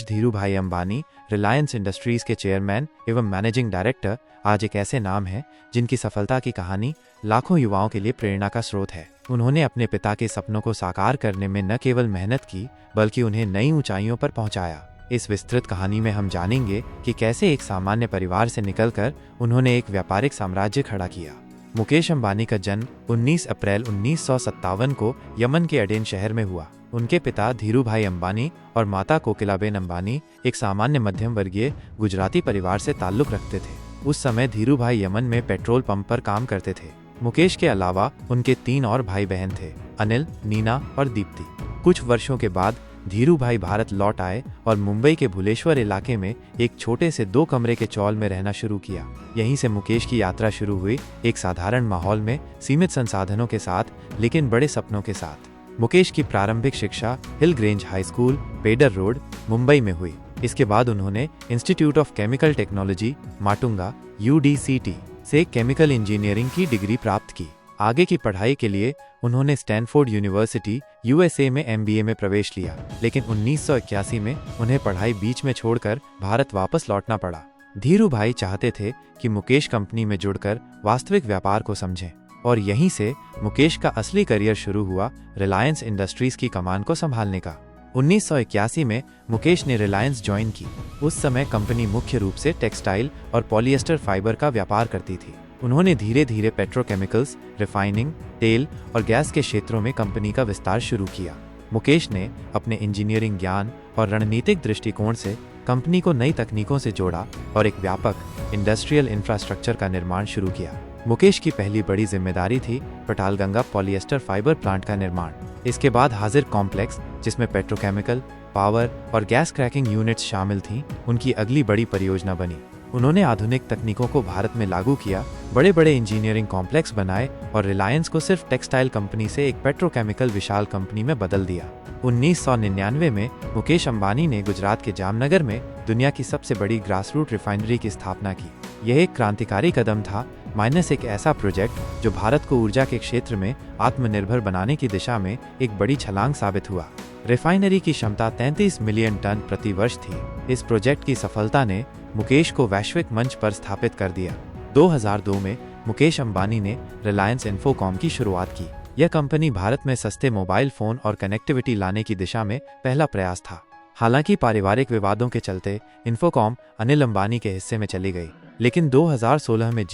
Dhirubhai Ambani Reliance industries के chairman एवं managing director आज एक ऐसे नाम हैं जिनकी सफलता की कहानी लाखों युवाओं के लिए प्रेरणा का स्रोत है। उन्होंने अपने पिता के सपनों को साकार करने में न केवल मेहनत की बल्कि उन्हें नई ऊंचाइयों पर पहुंचाया। इस विस्तृत कहानी में हम जानेंगे कि कैसे एक सामान्य परिवार से निकलकर उन्होंने एक व्यापारिक साम्राज्य खड़ा किया। मुकेश अंबानी का जन्म 19 अप्रैल 1957 को यमन के अडेन शहर में हुआ। उनके पिता धीरूभाई अंबानी और माता कोकिलाबेन अंबानी एक सामान्य मध्यम वर्गीय गुजराती परिवार से ताल्लुक रखते थे। उस समय धीरूभाई यमन में पेट्रोल पंप पर काम करते थे। मुकेश के अलावा उनके 3 और भाई बहन थे, अनिल, नीना और दीप्ति। कुछ वर्षों के बाद धीरूभाई भारत लौट आए और मुंबई के भुलेश्वर इलाके में एक छोटे से 2 कमरे के चौल में रहना शुरू किया। यहीं से मुकेश की यात्रा शुरू हुई, एक साधारण माहौल में, सीमित संसाधनों के साथ, लेकिन बड़े सपनों के साथ। मुकेश की प्रारंभिक शिक्षा Hill Grange high school, Peddar road, Mumbai में हुई। इसके बाद उन्होंने institute of chemical technology, Matunga, UDCT से केमिकल इंजीनियरिंग की डिग्री प्राप्त की। आगे की पढ़ाई के लिए उन्होंने स्टैनफोर्ड यूनिवर्सिटी USA में MBA में प्रवेश लिया, लेकिन 1981 में उन्हें पढ़ाई बीच में छोड़कर भारत वापस लौटना पड़ा। धीरूभाई चाहते थे कि मुकेश कंपनी में जुड़कर वास्तविक व्यापार को समझें, और यहीं से मुकेश का असली करियर शुरू हुआ, रिलायंस इंडस्ट्रीज की कमान को संभालने का। 1981 में मुकेश ने रिलायंस ज्वाइन की। उस समय कंपनी मुख्य रूप से टेक्सटाइल और पॉलिएस्टर फाइबर का व्यापार करती थी। उन्होंने धीरे धीरे पेट्रोकेमिकल्स, रिफाइनिंग, तेल और गैस के क्षेत्रों में कंपनी का विस्तार शुरू किया। मुकेश ने अपने इंजीनियरिंग ज्ञान और रणनीतिक दृष्टिकोण से कंपनी को नई तकनीकों से जोड़ा और एक व्यापक इंडस्ट्रियल इंफ्रास्ट्रक्चर का निर्माण शुरू किया। मुकेश की पहली बड़ी जिम्मेदारी थी पटालगंगा पॉलिएस्टर फाइबर प्लांट का निर्माण। इसके बाद हाजिर कॉम्प्लेक्स, जिसमें पेट्रोकेमिकल, पावर और गैस क्रैकिंग यूनिट्स शामिल थीं, उनकी अगली बड़ी परियोजना बनी। उन्होंने आधुनिक तकनीकों को भारत में लागू किया, बड़े बड़े इंजीनियरिंग कॉम्प्लेक्स बनाए और रिलायंस को सिर्फ टेक्सटाइल कंपनी से एक पेट्रोकेमिकल विशाल कंपनी में बदल दिया। 1999 में मुकेश अंबानी ने गुजरात के जामनगर में दुनिया की सबसे बड़ी ग्रासरूट रिफाइनरी की स्थापना की। यह एक क्रांतिकारी कदम था, माइनस एक ऐसा प्रोजेक्ट जो भारत को ऊर्जा के क्षेत्र में आत्मनिर्भर बनाने की दिशा में एक बड़ी छलांग साबित हुआ। रिफाइनरी की क्षमता 33 मिलियन टन प्रति वर्ष थी। इस प्रोजेक्ट की सफलता ने मुकेश को वैश्विक मंच पर स्थापित कर दिया। 2002 में मुकेश अंबानी ने रिलायंस इन्फोकॉम की शुरुआत की। यह कंपनी भारत में सस्ते मोबाइल फोन और कनेक्टिविटी लाने की दिशा में पहला प्रयास था। हालांकि पारिवारिक विवादों के चलते इन्फोकॉम अनिल अंबानी के हिस्से में चली गई, लेकिन 2016 में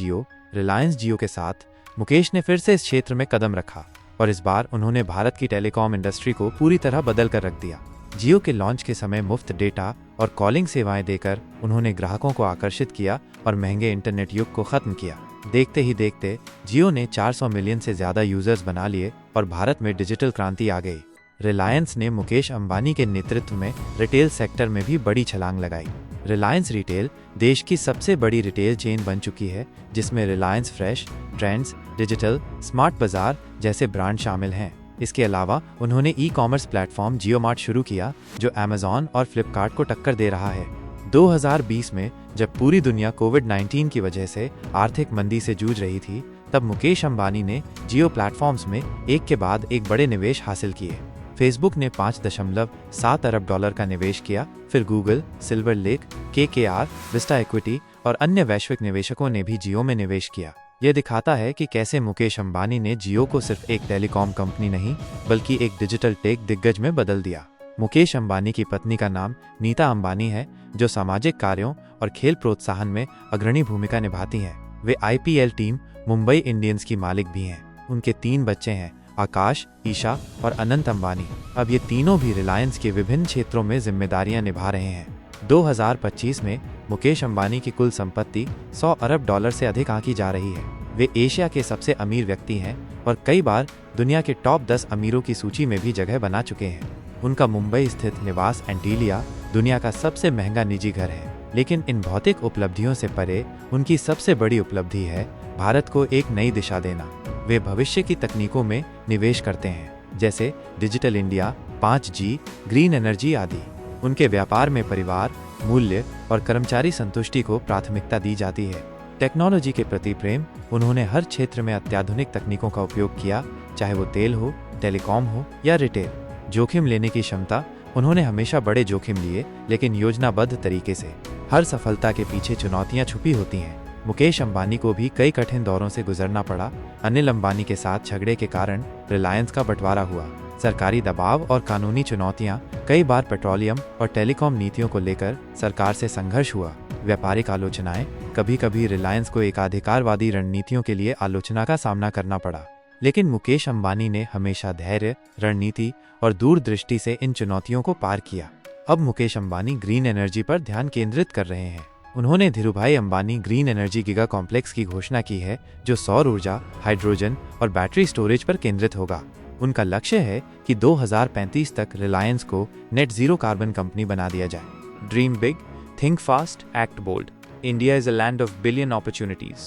रिलायंस जियो के साथ मुकेश ने फिर से इस क्षेत्र में कदम रखा और इस बार उन्होंने भारत की टेलीकॉम इंडस्ट्री को पूरी तरह बदल कर रख दिया। जियो के लॉन्च के समय मुफ्त डेटा और कॉलिंग सेवाएं देकर उन्होंने ग्राहकों को आकर्षित किया और महंगे इंटरनेट युग को खत्म किया। देखते ही देखते जियो ने 400 मिलियन से ज्यादा यूजर्स बना लिए और भारत में डिजिटल क्रांति आ गई। रिलायंस ने मुकेश अंबानी के नेतृत्व में रिटेल सेक्टर में भी बड़ी छलांग लगाई। रिलायंस रिटेल देश की सबसे बड़ी रिटेल चेन बन चुकी है, जिसमें Reliance fresh, trends, digital, smart बाजार जैसे ब्रांड शामिल हैं। इसके अलावा उन्होंने ई-कॉमर्स प्लेटफॉर्म जियो मार्ट शुरू किया, जो अमेज़न और फ्लिपकार्ट को टक्कर दे रहा है। 2020 में जब पूरी दुनिया कोविड-19 की वजह से आर्थिक मंदी से जूझ रही थी, तब मुकेश अंबानी ने जियो प्लेटफॉर्म्स में एक के बाद एक बड़े निवेश हासिल किए। फेसबुक ने $5.7 अरब का निवेश किया, फिर Google, silver lake, KKR, Vista equity और अन्य वैश्विक निवेशकों ने भी जियो में निवेश किया। यह दिखाता है कि कैसे मुकेश अंबानी ने जियो को सिर्फ एक टेलीकॉम कंपनी नहीं, बल्कि एक डिजिटल टेक दिग्गज में बदल दिया। मुकेश अंबानी की पत्नी का नाम नीता अंबानी है, जो सामाजिक कार्यों और खेल प्रोत्साहन में अग्रणी भूमिका निभाती हैं। वे IPL टीम मुंबई इंडियंस की मालिक भी हैं। उनके 3 बच्चे हैं, आकाश, ईशा और अनंत अंबानी। अब ये तीनों भी रिलायंस के विभिन्न क्षेत्रों में जिम्मेदारियां निभा रहे हैं। 2025 में मुकेश अंबानी की कुल संपत्ति $100 अरब से अधिक आंकी जा रही है। वे एशिया के सबसे अमीर व्यक्ति हैं और कई बार दुनिया के टॉप 10 अमीरों की सूची में भी जगह बना चुके हैं। उनका मुंबई स्थित निवास एंटीलिया दुनिया का सबसे महंगा निजी घर है। लेकिन इन भौतिक उपलब्धियों से परे उनकी सबसे बड़ी उपलब्धि है भारत को एक नई दिशा देना। वे भविष्य की तकनीकों में निवेश करते हैं, जैसे digital India, 5G, green energy आदि। उनके व्यापार में परिवार, मूल्य और कर्मचारी संतुष्टि को प्राथमिकता दी जाती है। टेक्नोलॉजी के प्रति प्रेम, उन्होंने हर क्षेत्र में अत्याधुनिक तकनीकों का उपयोग किया, चाहे वो तेल हो, टेलीकॉम हो या रिटेल। जोखिम लेने की क्षमता, उन्होंने हमेशा बड़े जोखिम लिए, लेकिन योजनाबद्ध तरीके से। हर सफलता के पीछे चुनौतियां छुपी होती हैं। मुकेश अंबानी को भी कई कठिन दौरों से गुजरना पड़ा। अनिल अंबानी के साथ झगड़े के कारण रिलायंस का बंटवारा हुआ। सरकारी दबाव और कानूनी चुनौतियां, कई बार पेट्रोलियम और टेलीकॉम नीतियों को लेकर सरकार से संघर्ष हुआ। व्यापारिक आलोचनाएं, कभी कभी रिलायंस को एकाधिकारवादी रणनीतियों के लिए आलोचना का सामना करना पड़ा। लेकिन मुकेश अंबानी ने हमेशा धैर्य, रणनीति और दूरदृष्टि से इन चुनौतियों को पार किया। अब मुकेश अंबानी ग्रीन एनर्जी पर ध्यान केंद्रित कर रहे हैं। उन्होंने Dhirubhai Ambani green energy giga complex की घोषणा की है, जो सौर ऊर्जा, हाइड्रोजन और बैटरी स्टोरेज पर केंद्रित होगा। उनका लक्ष्य है कि 2035 तक रिलायंस को नेट जीरो कार्बन कंपनी बना दिया जाए। Dream big, think fast, act bold. India is a land of billion opportunities.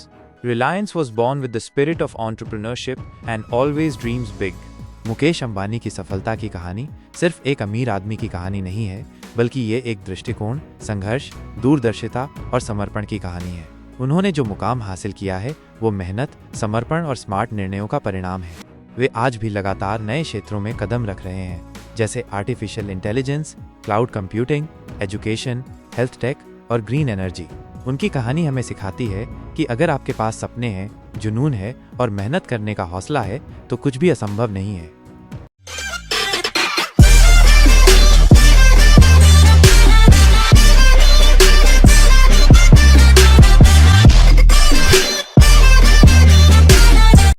Reliance was born with the spirit of entrepreneurship and always dreams big. Mukesh Ambani की सफलता की कहानी सिर्फ एक अमीर आदमी की कहानी नहीं है, बल्कि ये एक दृष्टिकोण, संघर्ष, दूरदर्शिता और समर्पण की कहानी है। उन्होंने जो मुकाम हासिल किया है, वो मेहनत, समर्पण और स्मार्ट निर्णयों का परिणाम है। वे आज भी लगातार नए क्षेत्रों में कदम रख रहे हैं, जैसे artificial intelligence, cloud computing, education, health take और ग्रीन एनर्जी। उनकी कहानी हमें सिखाती है कि अगर आपके पास सपने हैं, जुनून है और मेहनत करने का हौसला है, तो कुछ भी असंभव नहीं है।